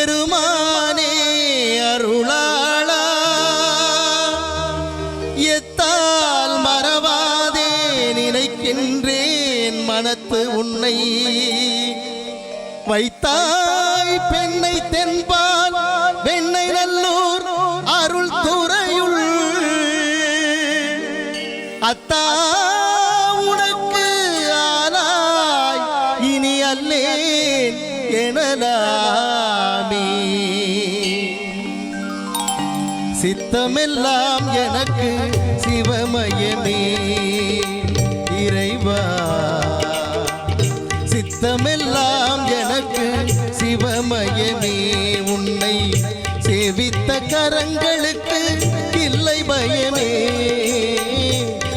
பெருமானே அருளாளா எத்தால் மறவாதே நினைக்கின்றேன் மனத்து உன்னை வைத்தாய் பெண்ணை தென்பால் வெண்ணை நல்லூர் அருள் துறையுள் அத்தா உனக்கு ஆனாய் இனி அல்லேன் எனலாமே சித்தமெல்லாம் எனக்கு சிவமயமே இறைவா சித்தமெல்லாம் எனக்கு சிவமயமே உன்னை சேவித்த கரங்களுக்கு இல்லை பயமே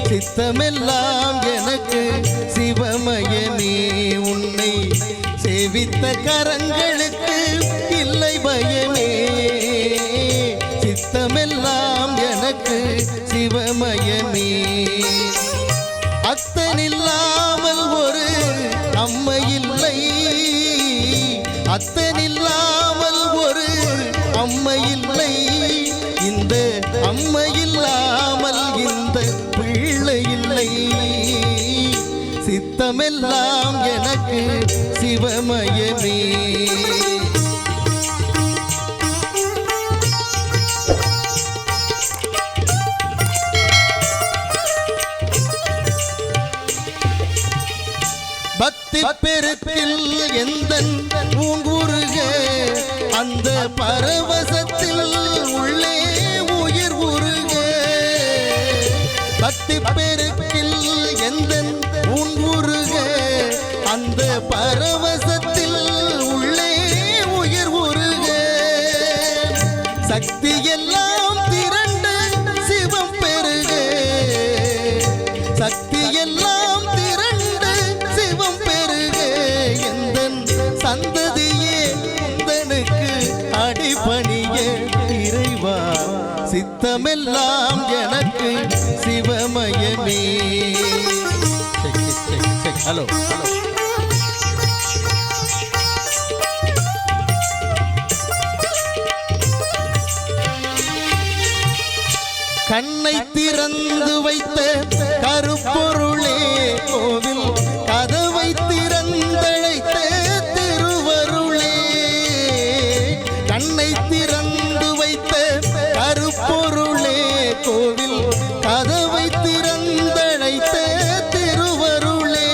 சித்தமெல்லாம் எனக்கு சிவமயமே உன்னை சேவித்த கரங்களுக்கு இல்லை பயமே சித்தமெல்லாம் எனக்கு சிவமயமே அத்தனில்லாமல் ஒரு அம்மை இல்லை அத்தனில்லாமல் ஒரு அம்மை இல்லை இந்த அம்மை இல்லாமல் இந்த பிள்ளை இல்லை சித்தமெல்லாம் எனக்கு சிவமயமே பக்தி பெருக்கில் எந்தன் பூங்குருக அந்த பரவசத்தில் உள்ளே உயிர் உருக பக்தி பெருக்கில் எந்தன் பூங்குருக அந்த பரவசத்தில் உள்ளே உயிர் உருக சக்தி எல்லாம் திரண்டு சிவம் பெருக சக்தி எல்லாம் திரண்டு சிவம் பெருக எந்தன் சந்ததியே உந்தனுக்கு அடிபணிய இறைவா சித்தமெல்லாம் எனக்கு சிவமயமே ஹலோ கண்ணை திறந்து வைத்த கருப்பொருளே கோவில் கதவை திறந்தழைத்த திருவருளே கண்ணை திறந்து வைத்த கருப்பொருளே கோவில் கதவை திறந்தழைத்த திருவருளே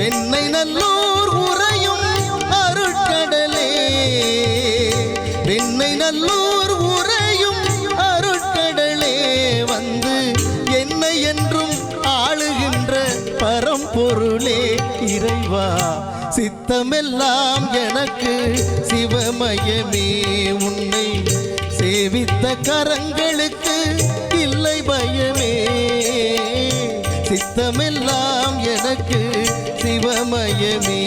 வெண்ணை நல்லூர் உறையும் அருட்கடலே வெண்ணை நல்லூர் உறையும் அருட்கடலே வந்து என்னை என்றும் ஆளுகின்ற பரம்பொருளே இறைவா சித்தமெல்லாம் எனக்கு சிவமயமே உன்னை சேவித்த கரங்களுக்கு இல்லை பயமே சித்தமெல்லாம் எனக்கு சிவமயமே